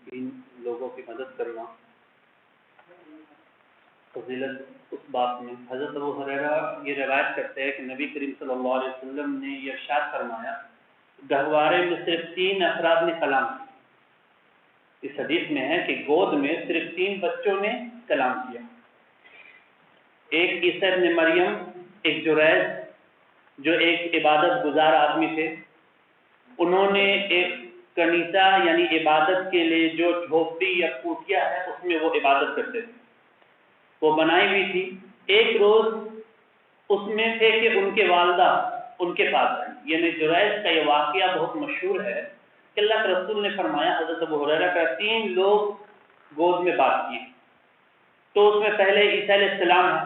مسکین لوگوں کی مدد کرنا، فضیلت اس بات میں۔ حضرت ابو ہریرہ یہ روایت کرتے ہیں کہ نبی کریم صلی اللہ علیہ وسلم نے یہ ارشاد فرمایا، گہوارے میں صرف 3 افراد نے کلام کیا۔ اس حدیث میں ہے کہ گود میں صرف 3 بچوں نے کلام کیا، ایک عیسیٰ ابن مریم، ایک جریج جو ایک عبادت گزار آدمی تھے، انہوں نے ایک کنیسہ یعنی عبادت کے لیے جو جھوپڑی یا کوٹیا ہے اس میں وہ عبادت کرتے تھے، وہ بنائی ہوئی تھی۔ ایک روز اس میں تھے کہ ان کے والدہ ان کے پاس آئی، یعنی جریج کا یہ واقعہ بہت مشہور ہے کہ اللہ کے رسول نے فرمایا، حضرت ابو ہریرہ کا 3 لوگ گود میں بات کیے، تو اس میں پہلے عیسیٰ علیہ السلام ہے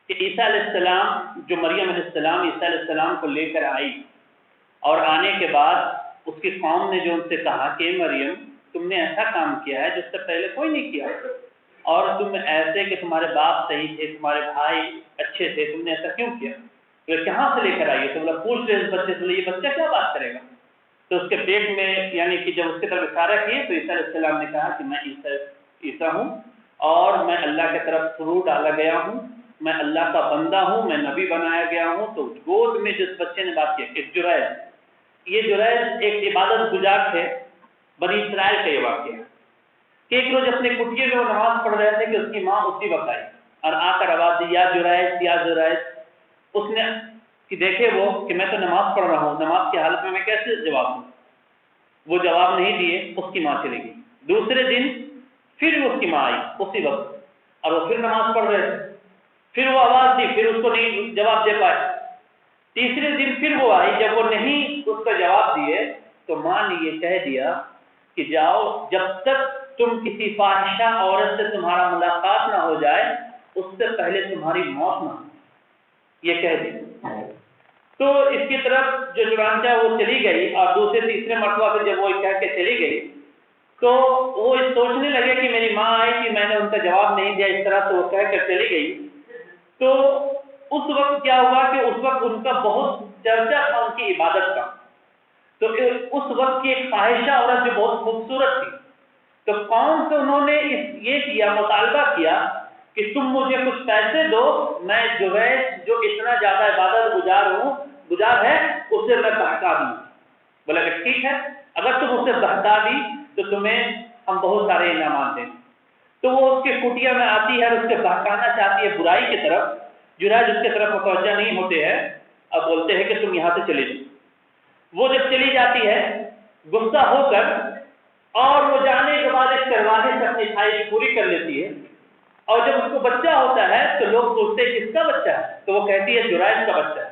کہ عیسیٰ علیہ السلام جو مریم علیہ السلام عیسیٰ علیہ السلام کو لے کر آئی، اور آنے کے بعد اس کی قوم نے جو ان سے کہا کہ مریم تم نے ایسا کام کیا ہے جس سے پہلے کوئی نہیں کیا، اور تم ایسے کہ تمہارے باپ صحیح تھے، تمہارے بھائی اچھے تھے، تم نے ایسا کیوں کیا؟ تو کہاں سے لے کر آئیے؟ تو بولا پوچھ لے اس بچے سے، یہ بچہ کیا بات کرے گا؟ تو اس کے پیٹ میں یعنی کہ جب اس کی طرف اشارہ کیے تو عیسیٰ علیہ السلام نے کہا کہ میں عیسیٰ ہوں اور میں اللہ کی طرف فرو ڈالا گیا ہوں، میں اللہ کا بندہ ہوں، میں نبی بنایا گیا ہوں۔ تو گود میں جس بچے نے بات کی، ایک جریج، یہ جریج ایک عبادت گزار تھے، بنی اسرائیل کا یہ واقعہ ہے کہ ایک روز اپنے کٹیے میں وہ نماز پڑھ رہے تھے کہ اس کی ماں اسی وقت آئی اور آ کر آواز دی، یا جریج یا جریج۔ اس نے کہ دیکھے وہ کہ میں تو نماز پڑھ رہا ہوں، نماز کی حالت میں کیسے جواب دوں؟ وہ جواب نہیں دیے، اس کی ماں چلی گئی۔ دوسرے دن پھر اس کی ماں آئی اسی وقت اور وہ پھر نماز پڑھ رہے تھے، پھر وہ آواز دی، پھر اس کو نہیں جواب دے پائے۔ تیسرے دن پھر وہ آئی، جب وہ نہیں اس کا جواب دیے تو ماں نے یہ کہہ دیا کہ جاؤ، جب تک تم کسی فاحشہ عورت سے تمہارا ملاقات نہ ہو جائے اس سے پہلے تمہاری موت نہ ہو، یہ کہہ دیا۔ تو اس کی طرف جو چنانچہ وہ چلی گئی، اور دوسرے تیسرے مرتبہ پھر جب وہ کہہ کے چلی گئی تو وہ سوچنے لگے کہ میری ماں آئی کہ میں نے ان کا جواب نہیں دیا، اس طرح سے وہ کہہ کر چلی گئی۔ تو اس وقت کیا ہوا کہ اس وقت ان کا بہت چرچا تھا ان کی عبادت کا، تو اس وقت کی ایک خواہشہ عورت جو بہت خوبصورت تھی، تو قوم سے انہوں نے یہ کیا، مطالبہ کیا کہ تم مجھے کچھ پیسے دو، میں جو اتنا زیادہ عبادت گزار ہے اسے میں بہتا دوں۔ بولا کہ ٹھیک ہے، اگر تم اسے بہتا دی تو تمہیں ہم بہت سارے انعامات دیں۔ تو وہ اس کے کٹیا میں آتی ہے اور اس کے بہکانا چاہتی ہے برائی کی طرف، جریج اس کی طرف متوجہ نہیں ہوتے ہیں، اب بولتے ہیں کہ تم یہاں سے چلے جاؤ۔ وہ جب چلی جاتی ہے غصہ ہو کر، اور وہ جانے کے بعد اس دروازے سے اپنی خواہش پوری کر لیتی ہے، اور جب اس کو بچہ ہوتا ہے تو لوگ پوچھتے ہیں کس کا بچہ ہے، تو وہ کہتی ہے جریج کا بچہ ہے۔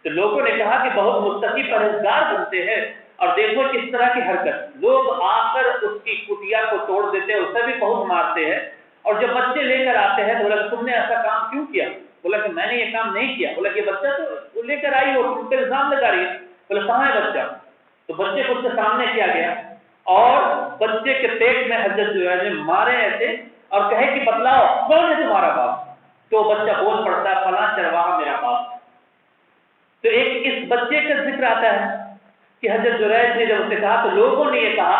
تو لوگوں نے کہا کہ بہت متقی پرہیزگار بنتے ہیں، اور دیکھو کس طرح کی حرکت، لوگ آ کر اس کی کٹیا کو توڑ دیتے ہیں، اسے بھی بہت مارتے ہیں، اور جب بچے لے کر آتے ہیں تو بولا کہ تم نے ایسا کام کیوں کیا؟ بولا کہ میں نے یہ کام نہیں کیا۔ بولا کہ بچہ تو لے کر آئی ہو، تم پہ الزام لگا رہی ہے۔ بولا کہاں ہے بچہ؟ تو بچے کو اس کے سامنے کیا گیا، اور بچے کے پیٹ میں حضرت جو ہے مارے ایسے، اور کہے کہ بتلاؤ کون ہے تمہارا باپ؟ تو بچہ بول پڑتا ہے فلاں چرواہا میرا باپ۔ تو ایک اس بچے کا ذکر آتا ہے کہ حضرت جریج نے جب اسے کہا تو لوگوں نے یہ کہا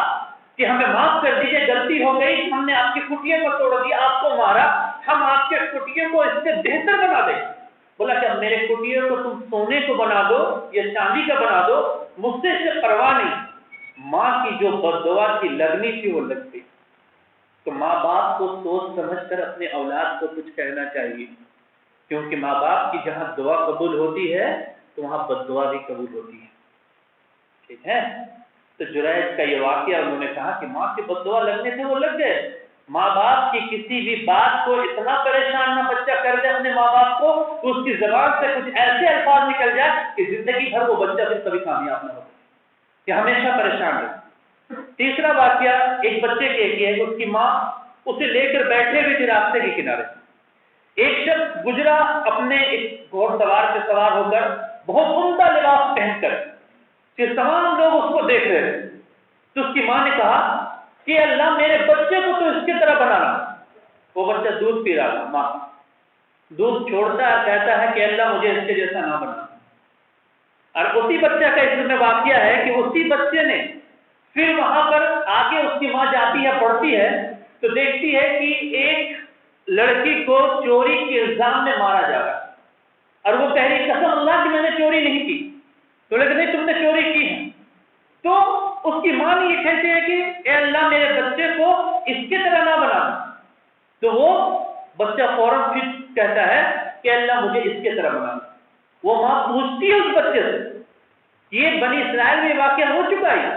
کہ ہمیں معاف کر دیجیے، غلطی ہو گئی، ہم نے آپ کی کٹیے کو توڑ دیا، آپ کو مارا، ہم آپ کے کٹیے کو اس سے بہتر بنا دیں۔ بولا کہ میرے کٹیے کو تم سونے کو بنا دو یا چاندی کا بنا دو، مجھ سے اس سے پرواہ نہیں۔ ماں کی جو بددعا کی لگنی تھی وہ لگ گئی۔ تو ماں باپ کو سوچ سمجھ کر اپنے اولاد کو کچھ کہنا چاہیے، کیونکہ ماں باپ کی جہاں دعا قبول ہوتی ہے تو وہاں بددعا بھی قبول ہوتی ہے، ٹھیک ہے؟ تو جریج کا یہ واقعہ انہوں نے کہا کہ ماں کی بددعا لگنے سے وہ لگ گئے۔ ماں باپ کی کسی بھی بات کو اتنا پریشان نہ بچہ کر دے اپنے ماں باپ کو کہ اس کی زبان سے کچھ ایسے الفاظ نکل جائے کہ زندگی بھر وہ بچہ پھر کبھی کامیاب نہ ہو، کہ ہمیشہ پریشان رہے۔ تیسرا واقعہ ایک بچے کے لیے ہے، اس کی ماں اسے لے کر بیٹھے ہوئے تھے راستے کے کنارے، ایک شخص گزرا اپنے ایک گھوڑ سوار سے سوار ہو کر، بہت عمدہ لباس پہن کر، کہ تمام لوگ اس کو دیکھ رہے تھے۔ تو اس کی ماں نے کہا کہ اللہ میرے بچے کو تو اس کی طرح بنانا۔ وہ بچہ دودھ پی رہا تھا، ماں دودھ چھوڑتا ہے، کہتا ہے کہ اللہ مجھے اس کے جیسا نہ بنا۔ اور اسی بچہ کا اس میں واقعہ ہے کہ اسی بچے نے پھر وہاں پر آگے اس کی ماں جاتی ہے پڑھتی ہے تو دیکھتی ہے کہ ایک لڑکی کو چوری کے الزام میں مارا جا رہا ہے، اور وہ کہہ رہی قسم اللہ کی میں نے چوری نہیں کی، تو لڑکی نہیں تم نے چوری کی ہے، تو اس کی ماں یہ کہتی ہے کہ اے اللہ میرے بچے کو اس کی طرح نہ بنانا، تو وہ بچہ فوراً پھر کہتا ہے کہ اللہ مجھے اس کی طرح بنانا۔ وہ ماں پوچھتی ہے اس بچے سے، یہ بنی اسرائیل میں واقعہ ہو چکا ہے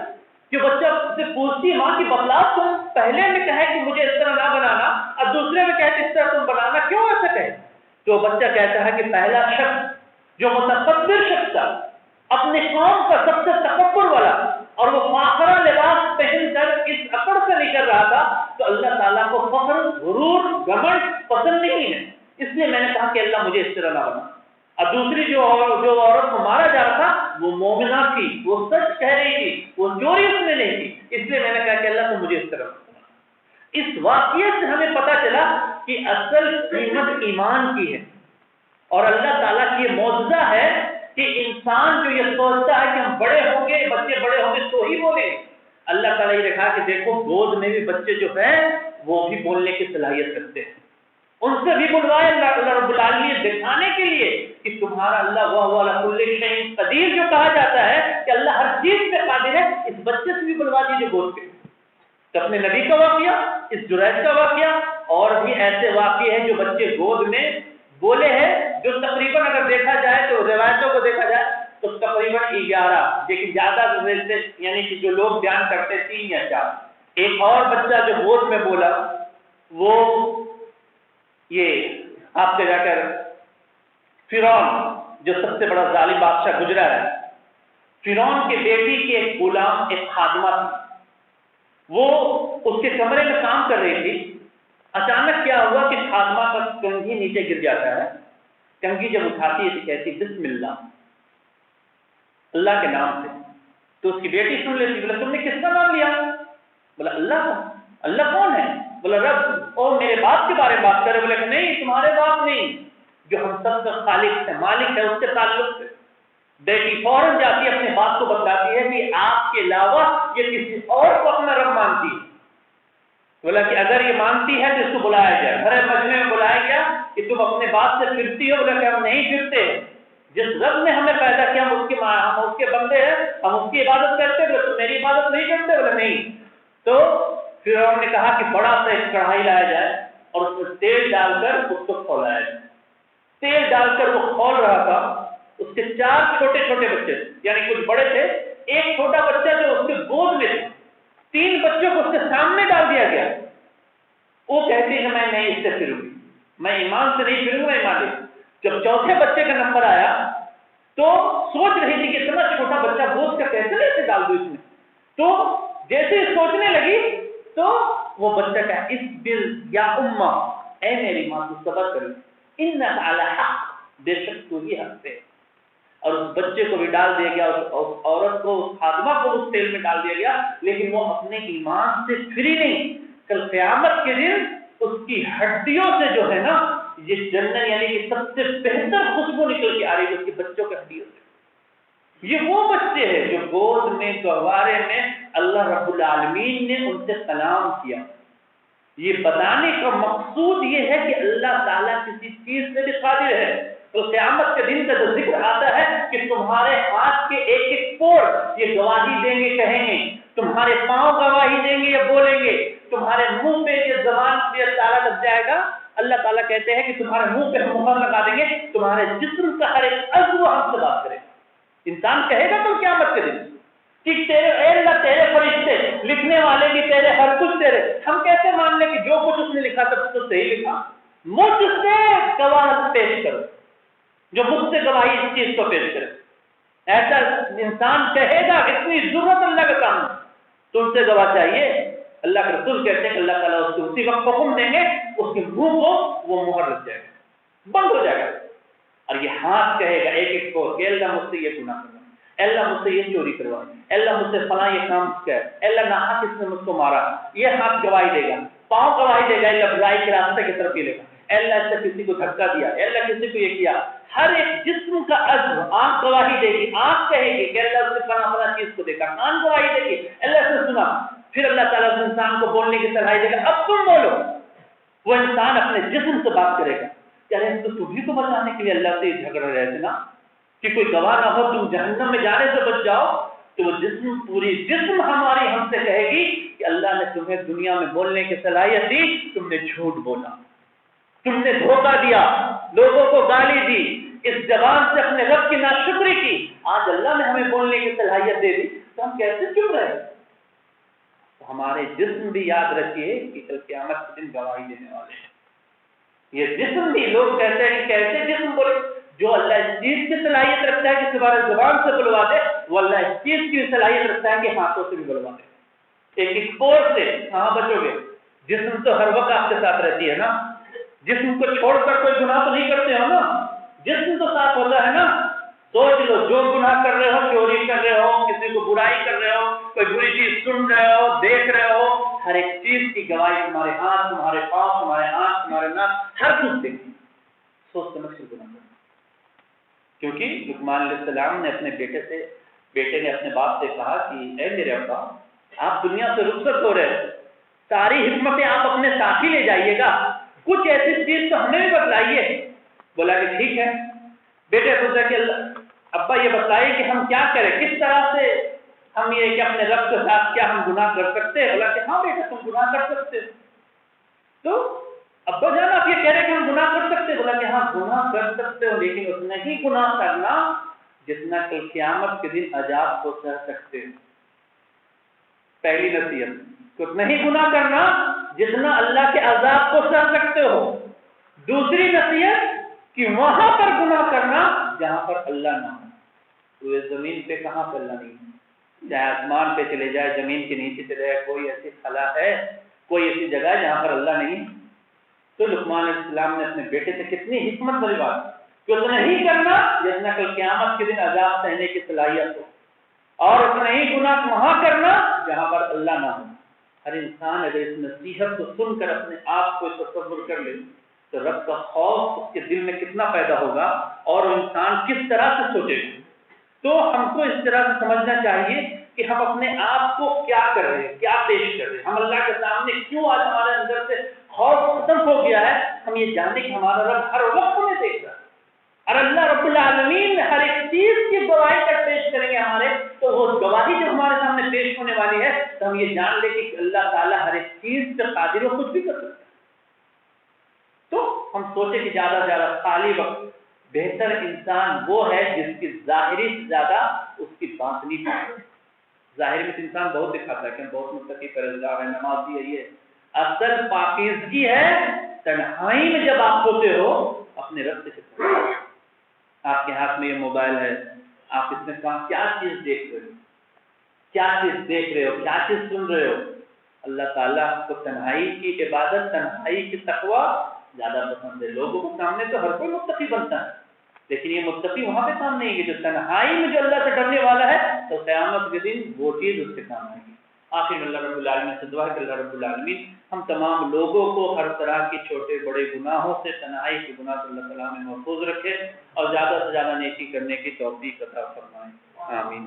کہ بچہ سے پوچھتی ہے ماں کی بتلاؤ، تم پہلے میں کہے کہ مجھے اس طرح نہ بنانا اور دوسرے میں کہے کہ اس طرح تم بنانا، کیوں ایسا کہے؟ تو بچہ کہتا ہے کہ پہلا شخص جو متکبر شخص تھا، اپنے قوم کا سب سے تکبر والا، اور وہ فاخرہ لباس پہن کر اس اکڑ سے نکل رہا تھا، تو اللہ تعالیٰ کو فخر، غرور، گھمنڈ پسند نہیں ہے، اس لیے میں نے کہا کہ اللہ مجھے اس طرح نہ بنا۔ اور دوسری جو عورت کو مارا جا رہا تھا وہ مومنہ تھی، وہ سچ کہہ رہی تھی، وہ چوری اس نے نہیں کی، اس لیے میں نے کہا کہ اللہ تو مجھے اس طرح بنا۔ اس واقعے سے ہمیں پتہ چلا کہ اصل قیمت ایمان کی ہے، اور اللہ تعالیٰ کی یہ معجزہ ہے کہ انسان جو یہ سوچتا ہے کہ ہم بڑے ہوں گے، بچے بڑے ہوں گے تو ہی بولیں، اللہ تعالیٰ یہ دکھا کہ دیکھو گود میں بھی بچے جو ہیں وہ بھی بولنے کی صلاحیت رکھتے ہیں، ان سے بھی بلوائے اللہ رب العالمین دکھانے کے لیے کہ تمہارا اللہ وَهُوَ عَلَىٰ كُلِّ شَيْءٍ قدیر جو کہا جاتا ہے کہ اللہ ہر چیز پہ قادر ہے، اس بچے سے بھی بلوا دیجیے گود پہ۔ تو اپنے نبی کا واقعہ، اس جریج کا واقعہ، اور بھی ایسے واقعے ہیں جو بچے گود میں بولے ہیں، جو تقریباً اگر دیکھا جائے تو روایتوں کو دیکھا جائے تو تقریباً 11، لیکن زیادہ یعنی کہ جو لوگ بیان کرتے 3 یا 4۔ ایک اور بچہ جو گود میں بولا وہ یہ آپ کے جا کر فرعون جو سب سے بڑا ظالم بادشاہ گزرا ہے، فرعون کے بیٹی کے ایک غلام، ایک خادمہ تھی، وہ اس کے کمرے میں کام کر رہی تھی، اچانک کیا ہوا کہ خادمہ کا کنگھی نیچے گر جاتا ہے، کنگھی جب اٹھاتی ہے تو کہتی بسم اللہ، اللہ کے نام سے، تو اس کی بیٹی سن لیتی، بولا تم نے کس کا نام لیا؟ بولا اللہ کا۔ اللہ کون ہے؟ بولا رب، اور میرے باپ کے بارے میں بات کرے؟ بولے کہ نہیں تمہارے باپ نہیں، جو ہم سب کا خالق ہے، مالک ہے، اس کے تعلق سے۔ بیٹی فوراً جاتی ہے اپنے باپ کو بتاتی ہے کہ آپ کے علاوہ یہ کسی اور کو اپنا رب مانتی ہے۔ بولا کہ اگر یہ مانتی ہے تو اس کو بلایا جائے۔ ہر مجمع میں بلایا گیا کہ تم اپنے باپ سے پھرتی ہو؟ بولا کہ ہم نہیں پھرتے، جس رب نے ہمیں پیدا کیا ہم اس کے بندے ہیں، ہم اس کی عبادت کرتے ہیں۔ بولا تم میری عبادت نہیں کرتے؟ بولا نہیں۔ تو پھر انہوں نے کہا کہ بڑا سا ایک کڑھائی لایا جائے اور اس میں تیل ڈال کر اس کو کھولایا جائے۔ تیل ڈال کر وہ کھول رہا تھا، اس کے 4 چھوٹے چھوٹے بچے، یعنی کچھ بڑے تھے، ایک چھوٹا بچہ جو اس کے گود میں تھا، 3 بچوں کو اس کے سامنے ڈال دیا گیا۔ وہ کہتی ہے میں نہیں اس سے پھروں گی، میں ایمان سے نہیں پھروں گا، ایمان نہیں۔ جب چوتھے بچے کا نمبر آیا تو سوچ رہی تھی کہ اتنا چھوٹا بچہ گود کا کیسے لیتے ڈال دوں اس میں، تو جیسے سوچنے لگی تو وہ بچہ کہا اس دل یا اماں، اے میری ماں تو صبر کرو، انک علی حق، بے شک تو ہی حق پہ۔ اور اس بچے کو بھی ڈال دیا گیا، اس عورت کو، اس خادمہ کو اس تیل میں ڈال دیا گیا، لیکن وہ اپنے ایمان سے پھری نہیں۔ کل قیامت کے دن اس کی ہڈیوں سے جو ہے نا یہ جنت یعنی کہ سب سے بہتر خوشبو نکل کے آ رہی ہے اس کے بچوں کے ہڈیوں سے۔ یہ وہ بچے ہیں جو گود میں گہوارے میں اللہ رب العالمین نے ان سے کلام کیا۔ یہ بتانے کا مقصود یہ ہے کہ اللہ تعالیٰ کسی چیز سے بھی قادر ہے۔ تو قیامت کے دن کا جو ذکر آتا ہے کہ تمہارے ہاتھ کے ایک ایک پور یہ گواہی دیں گے، کہیں گے، تمہارے پاؤں گواہی دیں گے یا بولیں گے، تمہارے منہ پہ یہ زبان پہ تالا لگ جائے گا۔ اللہ تعالیٰ کہتے ہیں کہ تمہارے منہ پہ ہم مہر لگا دیں گے، تمہارے جسم کا ہر ایک عضو ہم سے بات کرے گا۔ انسان کہے گا تو قیامت کے دن کہ تیرے اے اللہ تیرے فرشتے لکھنے والے بھی تیرے، ہر کچھ تیرے، ہم کیسے مان لیں کہ جو کچھ اس نے لکھا تھا تو صحیح لکھا؟ مجھ سے گواہ پیش کرو، جو مجھ سے گواہی اس چیز کو پیش کرے۔ ایسا انسان کہے گا، اتنی ضرورت اللہ کے کام تم سے گواہ چاہیے۔ اللہ کے رسول کہتے ہیں کہ اللہ تعالیٰ اس کو اسی وقت حکم دیں گے، اس کے منہ کو وہ مہر لگ جائے گا، بند ہو جائے گا، اور یہ ہاتھ کہے گا ایک ایک کو کہ اللہ مجھ سے یہ گناہ کروا، اللہ مجھ سے یہ چوری کروا، اللہ مجھ سے فلاں یہ کام کیا، اللہ ناحق اس نے مجھ کو مارا، یہ ہاتھ گواہی دے گا، پاؤں گواہی دے گا، اللہ برائی کے راستے کی طرف لے گا، اللہ اس سے کسی کو دھکا دیا، اللہ کسی کو یہ کیا، ہر ایک جسم کا عضو، آنکھ گواہی دے گی، آنکھ کہے گی کہ اللہ اس نے فلاں فلاں چیز کو دیکھا، کان گواہی دے گی اللہ سے سنا، پھر اللہ تعالیٰ اس انسان کو بولنے کی صلاحیت دے گا، اب تم بولو۔ وہ انسان اپنے جسم سے بات کرے گا، یار تو بھی تو بچانے کے لیے اللہ سے جھگڑ رہے تھے نا، کہ کوئی گواہ نہ ہو تم جہنم میں جانے سے بچ جاؤ، تو وہ جسم، پوری جسم ہماری ہم سے کہے گی کہ اللہ نے تمہیں دنیا میں بولنے کی صلاحیت دی، تم نے جھوٹ بولا، تم نے دھوکہ دیا، لوگوں کو گالی دی، اس زبان سے اپنے رب کی ناشکری کی، آج اللہ نے ہمیں بولنے کی صلاحیت دے دی تو ہم کیسے چپ رہے؟ تو ہمارے جسم بھی یاد رکھیے کہ کل قیامت کے دن گواہی دینے والے ہیں۔ یہ جسم بھی، لوگ کہتے ہیں کہ کیسے جسم بولے؟ جو اللہ اس چیز کی صلاحیت رکھتا ہے کہ تمہارے زبان سے بلوا دے، وہ اللہ اس چیز کی صلاحیت رکھتا ہے کہ ہاتھوں سے بھی بلوا دے۔ ایک اسپورٹ سے کہاں بچو گے؟ جسم تو ہر وقت آپ کے ساتھ رہتی ہے نا، جسم کو چھوڑ کر کوئی گناہ تو نہیں کرتے ہو نا، جسم تو ساتھ ہوتا ہے نا۔ سوچ لو، جو گناہ کر رہے ہو، چوری کر رہے ہو، کسی کو برائی کر رہے ہو، کوئی بری چیز سن رہے ہو، دیکھ رہے ہو، ہر ایک چیز کی گواہی تمہارے ہاتھ، تمہارے پاؤں، تمہارے آنکھ، تمہارے ناک، ہر کچھ دیکھتی۔ سوچ سمجھ کر گناہ کرنا، کیونکہ لقمان علیہ السلام نے اپنے بیٹے نے اپنے باپ سے کہا کہ اے میرے ابا، آپ دنیا سے رخصت ہو رہے ہیں، ساری حکمتیں آپ اپنے ساتھ ہی لے جائیے گا، کچھ ایسی چیز تو ہمیں بھی بتلائیے۔ بولا کہ ٹھیک ہے۔ بیٹے سوچا کہ ابا یہ بتائیے کہ ہم کیا کریں، کس طرح سے ہم یہ کہ اپنے رب کے ساتھ کیا ہم گناہ کر سکتے ہیں؟ بولا کہ ہاں بیٹا تم گناہ کر سکتے۔ تو ابا جان آپ یہ کہہ رہے ہیں کہ ہم گناہ کر سکتے؟ بولا کہ ہاں گناہ کر سکتے ہو، لیکن اتنا ہی گناہ کرنا جتنا کل قیامت کے دن عذاب کو سہ سکتے ہو۔ پہلی نصیحت، اتنا ہی گناہ کرنا جتنا اللہ کے عذاب کو سہ سکتے ہو۔ دوسری نصیحت کہ وہاں پر گناہ کرنا جہاں پر اللہ نہ ہو۔ تو یہ زمین پہ کہاں پر اللہ نہیں ہے، چاہے آسمان پہ چلے جائے، زمین کے نیچے چلے جائے، کوئی ایسی خلا ہے، کوئی ایسی جگہ ہے جہاں پر اللہ نہیں ہے؟ تو لقمان علیہ السلام نے اپنے بیٹے سے کتنی حکمت بھری بات کہ اتنا ہی کرنا جتنا کل قیامت کے دن عذاب سہنے کی صلاحیت ہو، اور اتنا ہی گناہ وہاں کرنا جہاں پر اللہ نہ ہو۔ ہر انسان اگر اس نصیحت کو سن کر اپنے آپ کو تصور کر لے تو رب کا خوف اس کے دل میں کتنا پیدا ہوگا، اور وہ انسان کس طرح سے سوچے گا۔ تو ہم کو اس طرح سے سمجھنا چاہیے کہ ہم اپنے آپ کو کیا کر رہے ہیں، کیا پیش کر رہے ہیں، ہم اللہ کے سامنے کیوں آج ہمارے اندر سے خوف ختم ہو گیا ہے۔ ہم یہ جاننے کہ ہمارا رب ہر وقت ہمیں دیکھ رہا ہے، اور اللہ رب العالمین ہر ایک چیز کی گواہی کر پیش کریں گے ہمارے، تو وہ گواہی جو ہمارے سامنے پیش ہونے والی ہے تو ہم یہ جان لیں کہ اللہ تعالیٰ ہر ایک چیز پہ قادر و کچھ بھی کر سکتے ہیں۔ تو ہم سوچیں کہ زیادہ سے زیادہ خالی وقت بہتر انسان وہ ہے جس کی ظاہری سے زیادہ اس کی باطنی پاک ہے۔ ظاہر میں انسان بہت دکھاتا ہے کہ ہم بہت متقی پرہیزگار ہیں، نمازی ہے، یہ اصل پاکیزگی ہے تنہائی میں جب آپ ہوتے ہو اپنے رب سے چپکے۔ آپ کے ہاتھ میں یہ موبائل ہے، آپ اس میں کیا چیز دیکھ رہے ہو، کیا چیز دیکھ رہے ہو، کیا چیز سن رہے ہو؟ اللہ تعالیٰ کو تنہائی کی عبادت، تنہائی کی تقوی زیادہ پسند ہے۔ لوگوں کو سامنے تو ہر کوئی متقی بنتا ہے، لیکن یہ متقی وہاں پہ کام نہیں ہے کہ جو تنہائی میں جو اللہ سے ڈرنے والا ہے تو قیامت کے دن وہ چیز اس کے کام آئے گی۔ آخر میں اللہ رب العالمین سے دعا ہے کہ اللہ رب العالمین ہم تمام لوگوں کو ہر طرح کی چھوٹے بڑے گناہوں سے، تنہائی کے گناہ سے اللہ تعالیٰ ہمیں محفوظ رکھے، اور زیادہ سے زیادہ نیکی کرنے کی توفیق عطا فرمائے، آمین۔